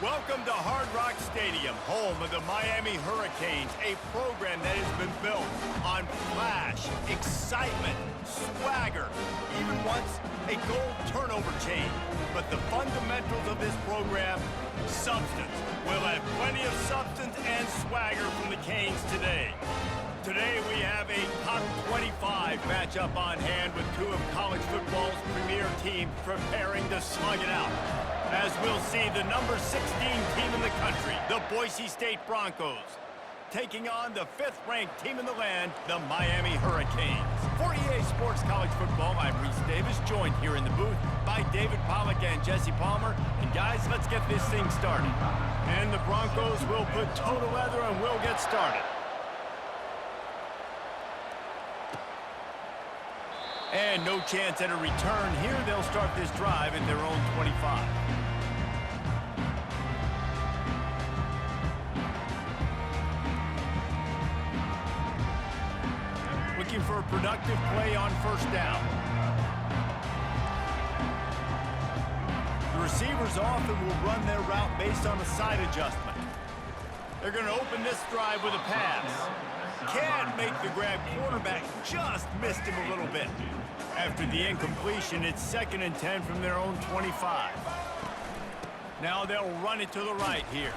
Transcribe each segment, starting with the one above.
Welcome to Hard Rock Stadium, home of the Miami Hurricanes, a program that has been built on flash, excitement, swagger, even once a goal turnover chain. But the fundamentals of this program, substance. We'll have plenty of substance and swagger from the Canes today. Today we have a top 25 matchup on hand with two of college football's premier teams preparing to slug it out. As we'll see the number 16 team in the country, the Boise State Broncos, taking on the 5th-ranked team in the land, the Miami Hurricanes. For EA Sports College Football, I'm Reese Davis, joined here in the booth by David Pollack and Jesse Palmer. And guys, let's get this thing started. And the Broncos will put toe to leather and we'll get started. And no chance at a return here. They'll start this drive at their own 25. Looking for a productive play on first down. The receivers often will run their route based on a side adjustment. They're going to open this drive with a pass. Can't make the grab. Quarterback just missed him a little bit. After the incompletion, it's 2nd and 10 from their own 25. Now they'll run it to the right here.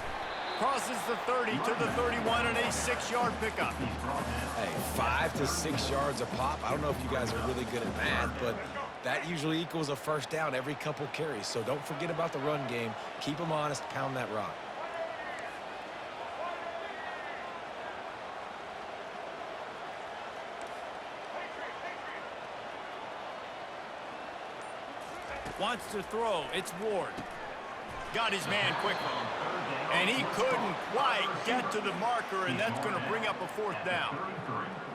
Crosses the 30 to the 31 and a 6-yard pickup. Hey, 5 to 6 yards a pop. I don't know if you guys are really good at math, but that usually equals a first down every couple carries. So don't forget about the run game. Keep them honest, pound that rock. Wants to throw. It's Ward. Got his man quickly. And he couldn't quite get to the marker, and that's going to bring up a 4th down.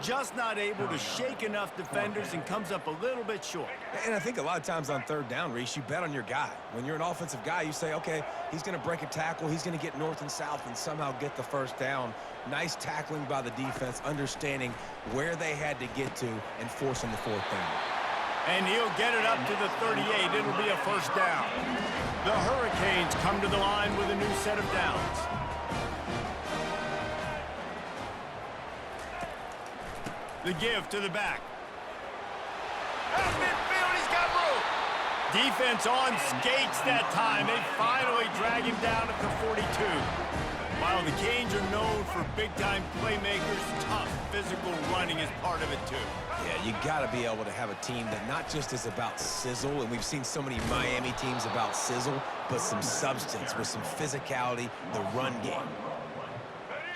Just not able to shake enough defenders and comes up a little bit short. And I think a lot of times on 3rd down, Reese, you bet on your guy. When you're an offensive guy, you say, okay, he's going to break a tackle, he's going to get north and south and somehow get the first down. Nice tackling by the defense, understanding where they had to get to and forcing the 4th down. And he'll get it up to the 38. It'll be a first down. The Hurricanes come to the line with a new set of downs. The give to the back. At midfield, he's got room. Defense on skates that time. They finally drag him down at the 42. While the Canes are known for big-time playmakers, tough physical running is part of it too. Yeah, you got to be able to have a team that not just is about sizzle, and we've seen so many Miami teams about sizzle, but some substance with some physicality, the run game.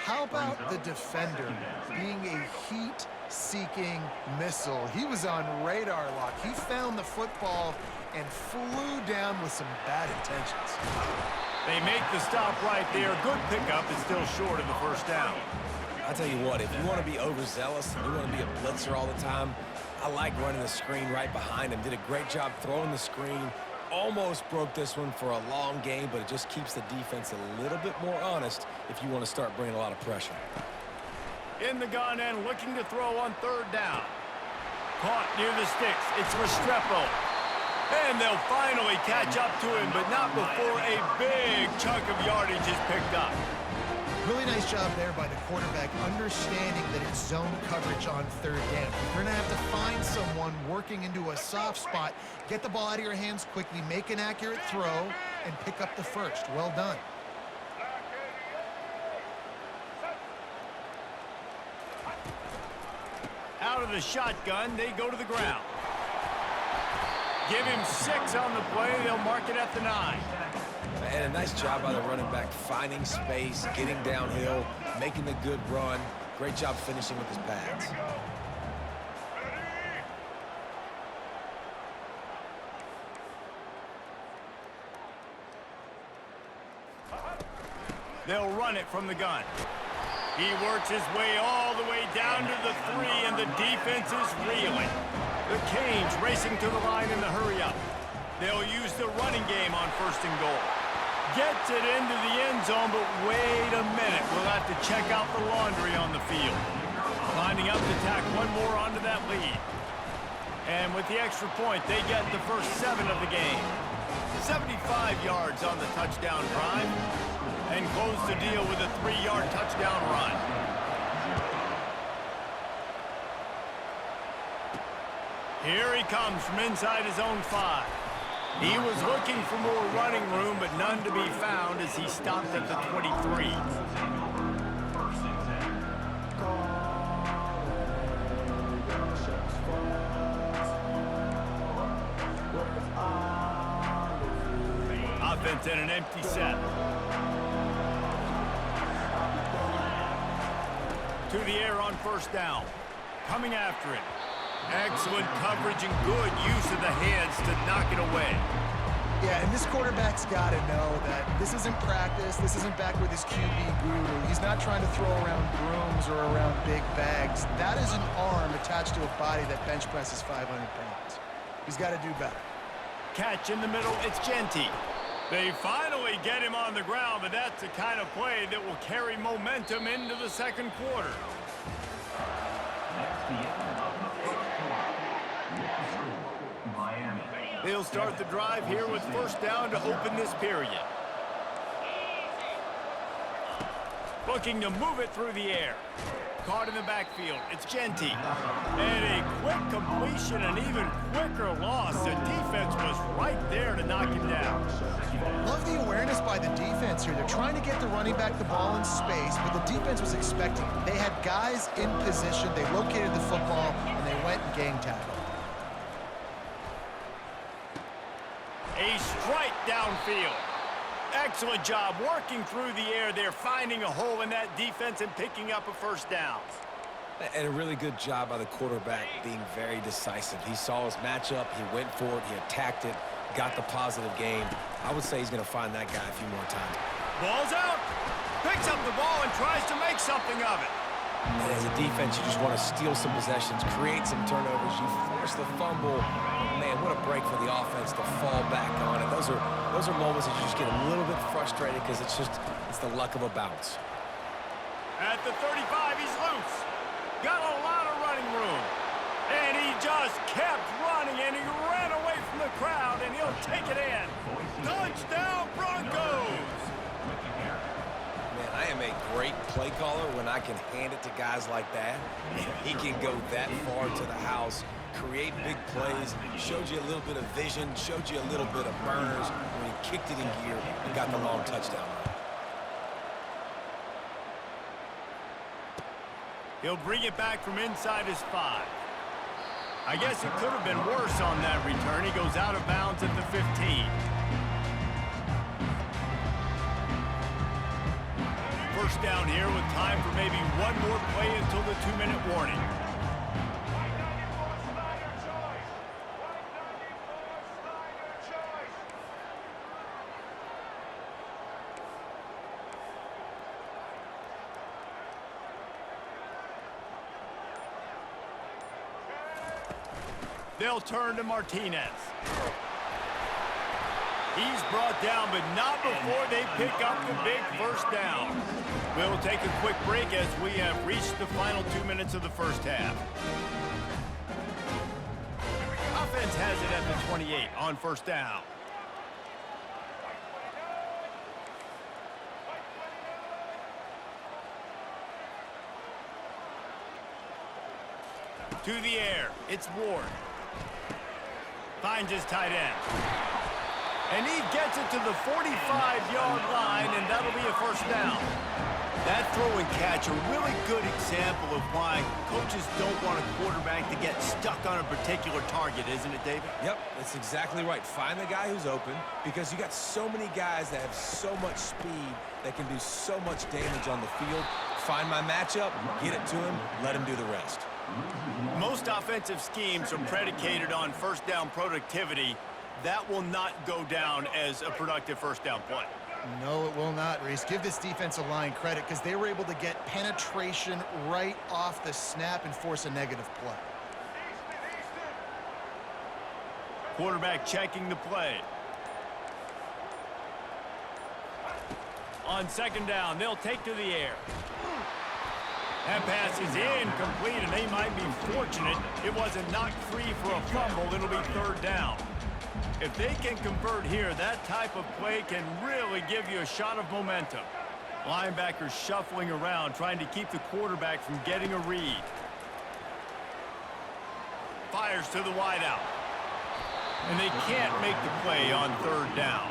How about the defender being a heat-seeking missile? He was on radar lock. He found the football and flew down with some bad intentions. They make the stop right there. Good pickup. It's still short of the first down. I'll tell you what, if you want to be overzealous and you want to be a blitzer all the time, I like running the screen right behind him. Did a great job throwing the screen. Almost broke this one for a long game, but it just keeps the defense a little bit more honest if you want to start bringing a lot of pressure. In the gun and looking to throw on 3rd down. Caught near the sticks. It's Restrepo. And they'll finally catch up to him, but not before a big chunk of yardage is picked up. Really nice job there by the quarterback, understanding that it's zone coverage on 3rd down. You're going to have to find someone working into a soft spot, get the ball out of your hands quickly, make an accurate throw, and pick up the first. Well done. Out of the shotgun, they go to the ground. Give him 6 on the play. They'll mark it at the 9. And a nice job by the running back, finding space, getting downhill, making the good run. Great job finishing with his pads. They'll run it from the gun. He works his way all the way down to the 3, and the defense is reeling. The Canes racing to the line in the hurry-up. They'll use the running game on 1st and goal. Gets it into the end zone, but wait a minute. We'll have to check out the laundry on the field. Lining up to tack one more onto that lead. And with the extra point, they get the first 7 of the game. 75 yards on the touchdown drive, and close the deal with a 3-yard touchdown run. Here he comes from inside his own 5. He was looking for more running room, but none to be found as he stopped at the 23. Offense in an empty set. To the air on first down. Coming after it. Excellent coverage and good use of the hands to knock it away. Yeah, and this quarterback's got to know that this isn't practice. This isn't back with his QB guru. He's not trying to throw around brooms or around big bags. That is an arm attached to a body that bench presses 500 pounds. He's got to do better. Catch in the middle, it's Genty. They finally get him on the ground, but that's the kind of play that will carry momentum into the second quarter. They'll start the drive here with first down to open this period. Looking to move it through the air. Caught in the backfield, it's Genty. And a quick completion, an even quicker loss. The defense was right there to knock him down. Love the awareness by the defense here. They're trying to get the running back the ball in space, but the defense was expecting it. They had guys in position, they located the football, and they went and gang tackled. A strike downfield. Excellent job working through the air there, finding a hole in that defense and picking up a first down. And a really good job by the quarterback being very decisive. He saw his matchup, he went for it, he attacked it, got the positive game. I would say he's going to find that guy a few more times. Ball's out. Picks up the ball and tries to make something of it. And as a defense, you just want to steal some possessions, create some turnovers. You force the fumble. Man, what a break for the offense to fall back on it. Those are moments that you just get a little bit frustrated because it's the luck of a bounce. At the 35, he's loose. Got a lot of running room. And he just kept running, and he ran away from the crowd, and he'll take it in. Touchdown, Broncos! I am a great play caller when I can hand it to guys like that. He can go that far to the house, create big plays, showed you a little bit of vision, showed you a little bit of burners when he kicked it in gear and got the long touchdown. He'll bring it back from inside his 5. I guess it could have been worse on that return. He goes out of bounds at the 15. First down here with time for maybe one more play until the 2-minute warning. They'll turn to Martinez. He's brought down, but not before they pick up the big first down. We'll take a quick break as we have reached the final 2 minutes of the first half. Offense has it at the 28 on first down. To the air, it's Ward. Finds his tight end. And he gets it to the 45-yard line, and that'll be a first down. That throw and catch, a really good example of why coaches don't want a quarterback to get stuck on a particular target, isn't it, David? Yep, that's exactly right. Find the guy who's open because you got so many guys that have so much speed that can do so much damage on the field. Find my matchup, get it to him, let him do the rest. Most offensive schemes are predicated on first down productivity. That will not go down as a productive first down play. No, it will not, Reese. Give this defensive line credit because they were able to get penetration right off the snap and force a negative play. Quarterback checking the play. On second down, they'll take to the air. That pass is incomplete, and they might be fortunate it wasn't knocked free for a fumble. It'll be third down. If they can convert here, that type of play can really give you a shot of momentum. Linebackers shuffling around, trying to keep the quarterback from getting a read. Fires to the wideout. And they can't make the play on third down.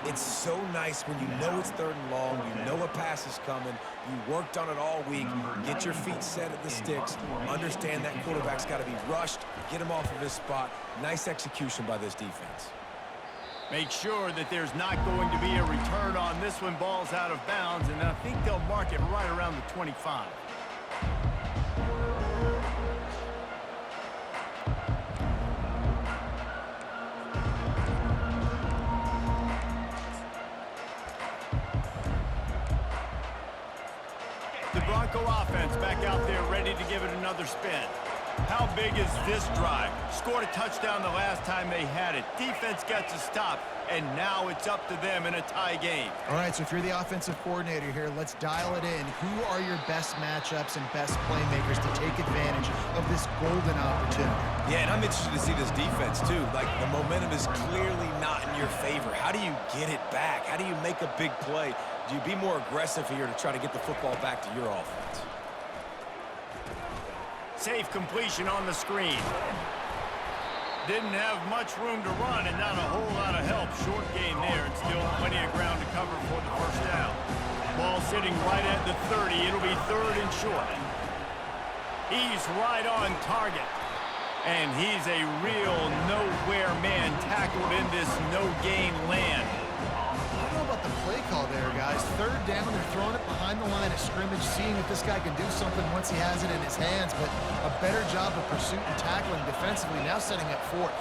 It's so nice when you know it's third and long, you know a pass is coming, you worked on it all week, get your feet set at the sticks, understand that quarterback's got to be rushed, get him off of his spot. Nice execution by this defense. Make sure that there's not going to be a return on this one. Ball's out of bounds, and I think they'll mark it right around the 25. The Bronco offense back out there ready to give it another spin. How big is this drive? Scored a touchdown the last time they had it. Defense gets a stop, and now it's up to them in a tie game. All right, so if you're the offensive coordinator here, let's dial it in. Who are your best matchups and best playmakers to take advantage of this golden opportunity? Yeah, and I'm interested to see this defense, too. Like, the momentum is clearly not in your favor. How do you get it back? How do you make a big play? Do you be more aggressive here to try to get the football back to your offense? Safe completion on the screen. Didn't have much room to run and not a whole lot of help. Short game there and still plenty of ground to cover for the first down. Ball sitting right at the 30. It'll be third and short. He's right on target. And he's a real nowhere man tackled in this no-gain land. I don't know about the play call there, guys. Third down, they're throwing it behind the line of scrimmage, seeing if this guy can do something once he has it in his hands, but a better job of pursuit and tackling defensively, now setting up fourth.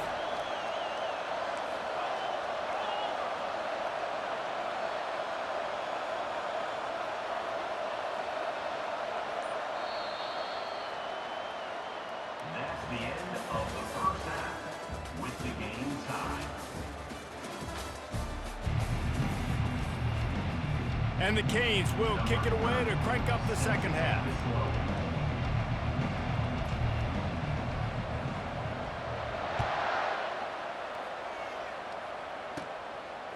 That's the end of the first half with the game tied. And the Canes will kick it away to crank up the second half.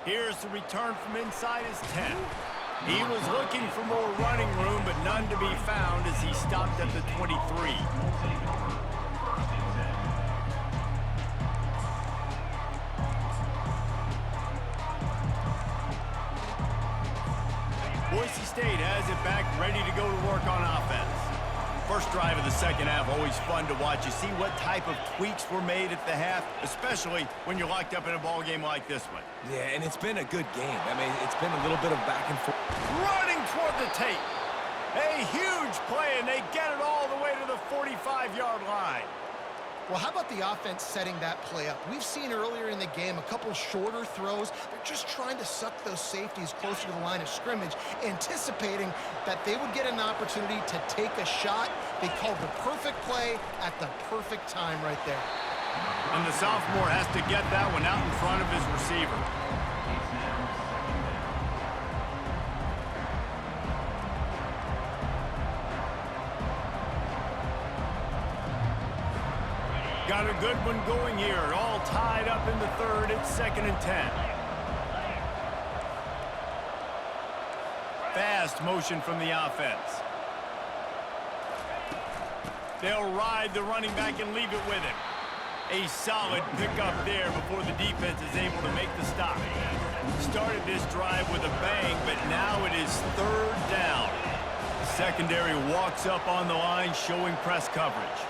Here's the return from inside his 10. He was looking for more running room, but none to be found as he stopped at the 23. Boise State has it back, ready to go to work on offense. First drive of the second half, always fun to watch. You see what type of tweaks were made at the half, especially when you're locked up in a ball game like this one. Yeah, and it's been a good game. I mean, it's been a little bit of back and forth. Running toward the tape. A huge play, and they get it all the way to the 45-yard line. Well, how about the offense setting that play up? We've seen earlier in the game a couple shorter throws. They're just trying to suck those safeties closer to the line of scrimmage, anticipating that they would get an opportunity to take a shot. They called the perfect play at the perfect time right there. And the sophomore has to get that one out in front of his receiver. Got a good one going here. All tied up in the third. It's 2nd and 10. Fast motion from the offense. They'll ride the running back and leave it with him. A solid pickup there before the defense is able to make the stop. Started this drive with a bang, but now it is third down. The secondary walks up on the line, showing press coverage.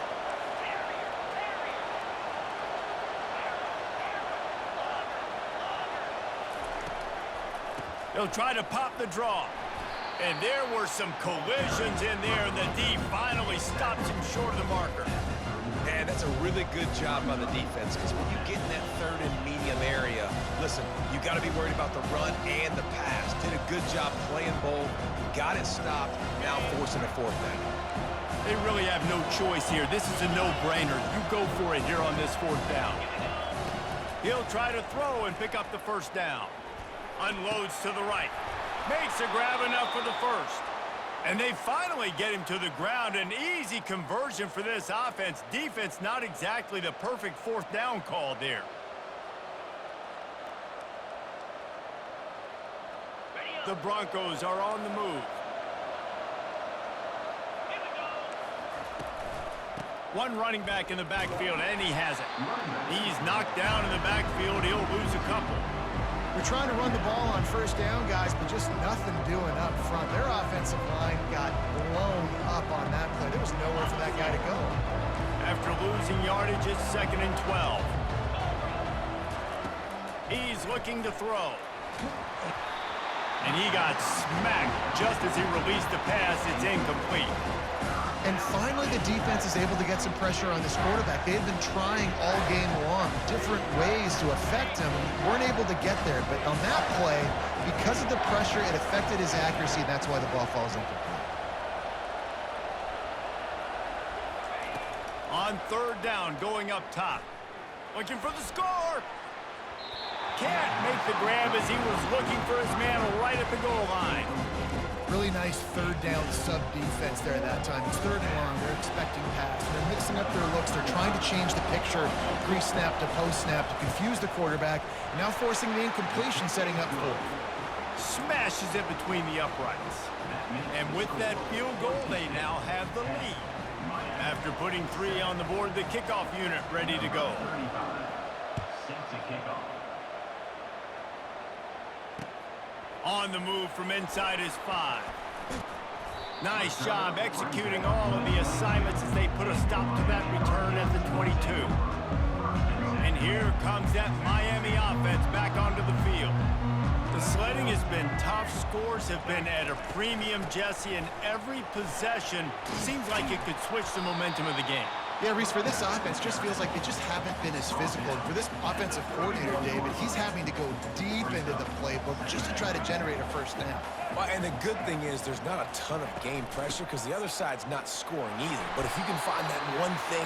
They'll try to pop the draw. And there were some collisions in there, and the D finally stops him short of the marker. Man, that's a really good job by the defense, because when you get in that third and medium area, listen, you got to be worried about the run and the pass. Did a good job playing both, got it stopped, now forcing a fourth down. They really have no choice here. This is a no-brainer. You go for it here on this fourth down. He'll try to throw and pick up the first down. Unloads to the right. Makes a grab enough for the first. And they finally get him to the ground. An easy conversion for this offense. Defense not exactly the perfect fourth down call there. The Broncos are on the move. One running back in the backfield, and he has it. He's knocked down in the backfield. He'll lose a couple. They're trying to run the ball on first down, guys, but just nothing doing up front. Their offensive line got blown up on that play. There was nowhere for that guy to go. After losing yardage, it's 2nd and 12. He's looking to throw. And he got smacked just as he released the pass. It's incomplete. And finally, the defense is able to get some pressure on this quarterback. They've been trying all game long, different ways to affect him. Weren't able to get there. But on that play, because of the pressure, it affected his accuracy, and that's why the ball falls incomplete. On 3rd down, going up top. Looking for the score. Can't make the grab as he was looking for his man right at the goal line. Really nice 3rd down sub defense there at that time. It's 3rd and long. They're expecting pass. They're mixing up their looks. They're trying to change the picture pre-snap to post-snap to confuse the quarterback. Now forcing the incompletion, setting up 4th. Smashes it between the uprights. And with that field goal, they now have the lead. After putting 3 on the board, the kickoff unit ready to go. Set to kickoff. On the move from inside his 5. Nice job executing all of the assignments as they put a stop to that return at the 22. And here comes that Miami offense back onto the field. The sledding has been tough. Scores have been at a premium, Jesse, and every possession seems like it could switch the momentum of the game. Yeah, Reese, for this offense, just feels like they just haven't been as physical. And for this offensive coordinator, David, he's having to go deep into the playbook just to try to generate a first down. Well, and the good thing is there's not a ton of game pressure because the other side's not scoring either. But if you can find that one thing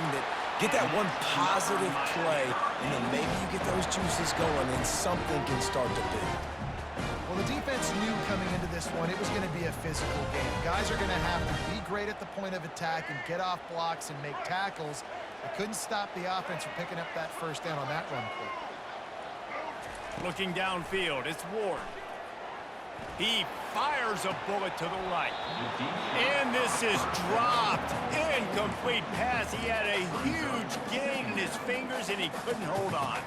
get that one positive play, and then maybe you get those juices going and something can start to build. Well, the defense knew coming into this one it was going to be a physical game. Guys are going to have to be great at the point of attack and get off blocks and make tackles. They couldn't stop the offense from picking up that first down on that run play. Looking downfield, it's Ward. He fires a bullet to the right. And this is dropped. Incomplete pass. He had a huge gain in his fingers, and he couldn't hold on.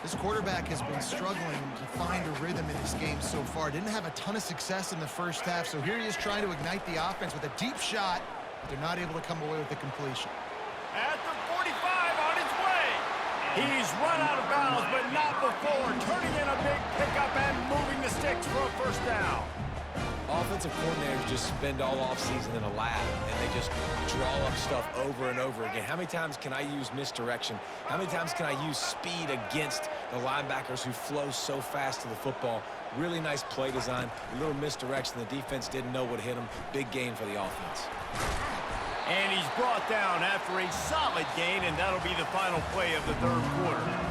This quarterback has been struggling to find a rhythm in this game so far. Didn't have a ton of success in the first half, so here he is trying to ignite the offense with a deep shot, but they're not able to come away with the completion. At the 45 on his way. He's run out of bounds, but not before. Turning in a big pickup and moving the sticks for a first down. Offensive coordinators just spend all offseason in a lab, and they just draw up stuff over and over again. How many times can I use misdirection? How many times can I use speed against the linebackers who flow so fast to the football? Really nice play design, a little misdirection. The defense didn't know what hit him. Big gain for the offense. And he's brought down after a solid gain, and that'll be the final play of the 3rd quarter.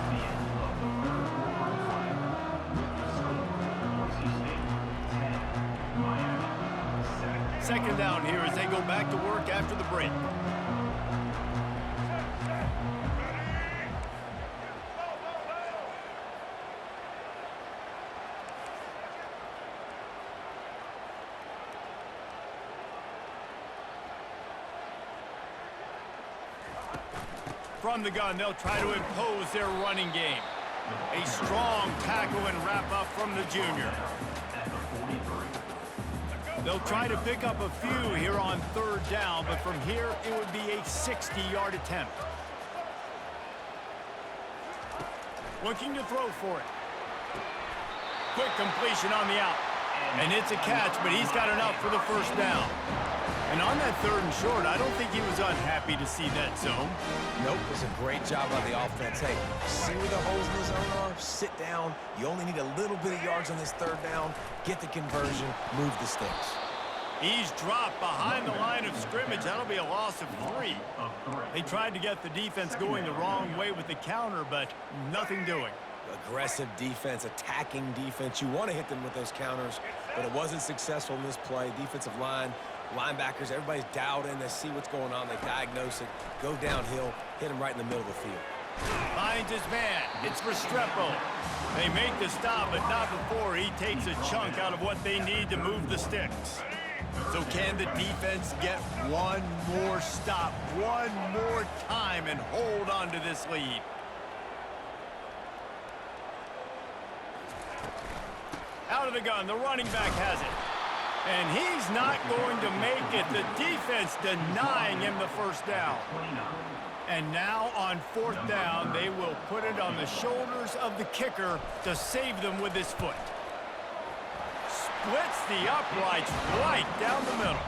Second down here as they go back to work after the break. From the gun, they'll try to impose their running game. A strong tackle and wrap up from the junior. They'll try to pick up a few here on 3rd down, but from here it would be a 60-yard attempt. Looking to throw for it. Quick completion on the out. And it's a catch, but he's got enough for the first down. And on that 3rd and short, I don't think he was unhappy to see that zone. Nope, it was a great job by the offense. Hey, see where the holes in the zone are? Sit down. You only need a little bit of yards on this 3rd down. Get the conversion. Move the sticks. He's dropped behind the line of scrimmage. That'll be a loss of 3. They tried to get the defense going the wrong way with the counter, but nothing doing. Aggressive defense, attacking defense. You want to hit them with those counters, but it wasn't successful in this play. Defensive line, linebackers, everybody's dialed in. They see what's going on. They diagnose it, go downhill, hit them right in the middle of the field. Finds his man. It's Restrepo. They make the stop, but not before he takes a chunk out of what they need to move the sticks. So can the defense get one more stop, one more time, and hold on to this lead? Out of the gun, the running back has it. And he's not going to make it. The defense denying him the first down. And now on fourth down, they will put it on the shoulders of the kicker to save them with his foot. Splits the uprights right down the middle.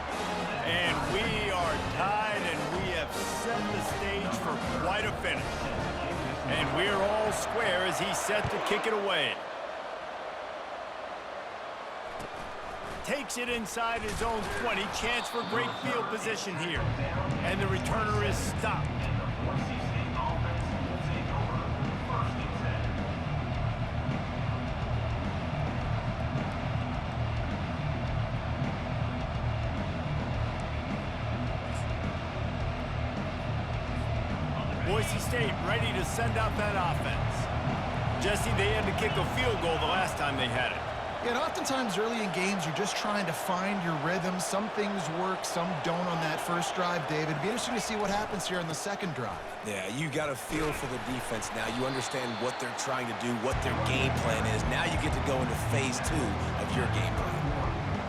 And we are tied, and we have set the stage for quite a finish. And we're all square as he's set to kick it away. Takes it inside his own 20. Chance for great field position here. And the returner is stopped. Boise State ready to send out that offense. Jesse, they had to kick a field goal the last time they had it. Yeah, and oftentimes early in games, you're just trying to find your rhythm. Some things work, some don't on that first drive, David. It'd be interesting to see what happens here on the second drive. Yeah, you got a feel for the defense now. You understand what they're trying to do, what their game plan is. Now you get to go into phase 2 of your game plan.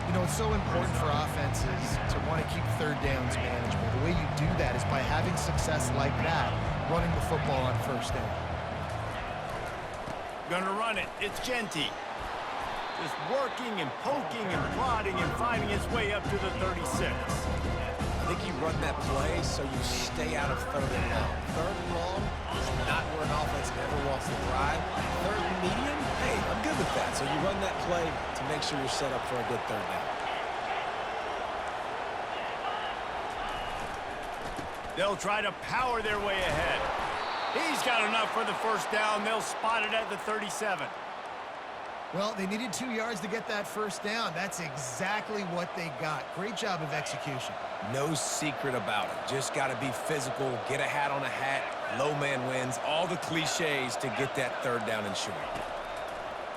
You know, it's so important for offenses to want to keep third downs manageable. The way you do that is by having success like that, running the football on first down. Gonna run it. It's Genty. Just working and poking and prodding and finding his way up to the 36. I think you run that play so you stay out of third and long. Third and long is not where an offense ever wants to thrive. Third and medium, hey, I'm good with that. So you run that play to make sure you're set up for a good third down. They'll try to power their way ahead. He's got enough for the first down. They'll spot it at the 37. Well, they needed 2 yards to get that first down. That's exactly what they got. Great job of execution. No secret about it. Just got to be physical, get a hat on a hat, low man wins, all the cliches to get that third down and short.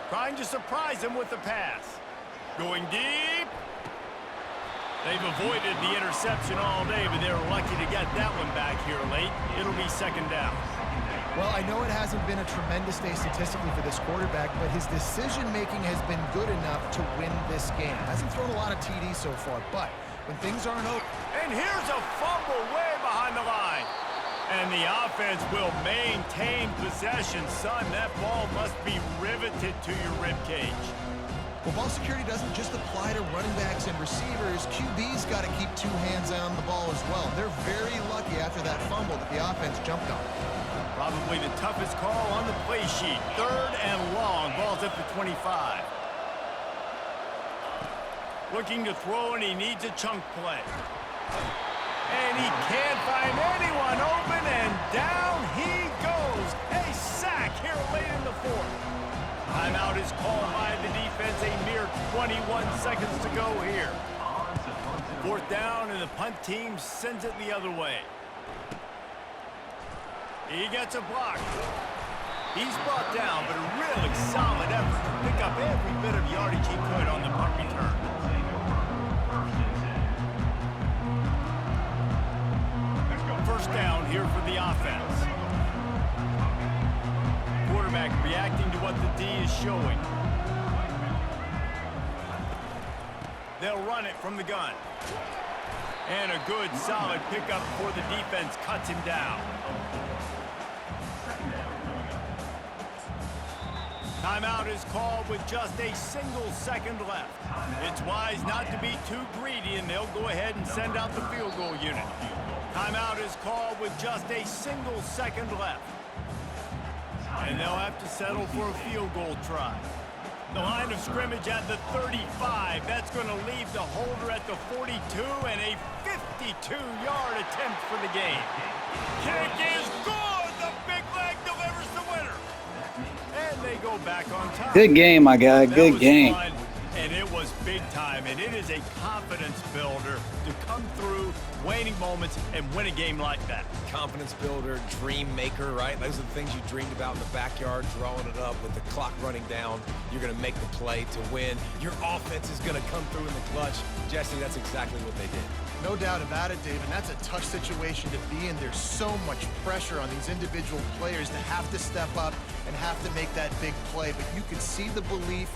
Trying to surprise him with the pass. Going deep. They've avoided the interception all day, but they were lucky to get that one back here late. It'll be second down. Well, I know it hasn't been a tremendous day statistically for this quarterback, but his decision-making has been good enough to win this game. Hasn't thrown a lot of TDs so far, but when things aren't open... And here's a fumble way behind the line. And the offense will maintain possession. Son, that ball must be riveted to your ribcage. Well, ball security doesn't just apply to running backs and receivers. QB's got to keep 2 hands on the ball as well. They're very lucky after that fumble that the offense jumped on. Probably the toughest call on the play sheet. Third and long. Ball's at the 25. Looking to throw, and he needs a chunk play. And he can't find anyone open, and down he goes. A sack here late in the fourth. Timeout is called by the defense. A mere 21 seconds to go here. Fourth down, and the punt team sends it the other way. He gets a block. He's brought down, but a really solid effort to pick up every bit of yardage he could on the punt return. First down here for the offense. Quarterback reacting to what the D is showing. They'll run it from the gun. And a good, solid pickup before the defense cuts him down. Timeout is called with just a single second left. It's wise not to be too greedy, and they'll go ahead and send out the field goal unit. Timeout is called with just a single second left. And they'll have to settle for a field goal try. The line of scrimmage at the 35. That's going to leave the holder at the 42, and a 52-yard attempt for the game. Kick is good. The big leg delivers the winner. And they go back on top. Good game, my guy. Good game. Fun, and it was big time, and it is a confidence builder to come through, waning moments and win a game like that. Confidence builder, dream maker, right? Those are the things you dreamed about in the backyard, drawing it up with the clock running down. You're going to make the play to win. Your offense is going to come through in the clutch. Jesse, that's exactly what they did. No doubt about it, Dave, and that's a tough situation to be in. There's so much pressure on these individual players to have to step up and have to make that big play, but you can see the belief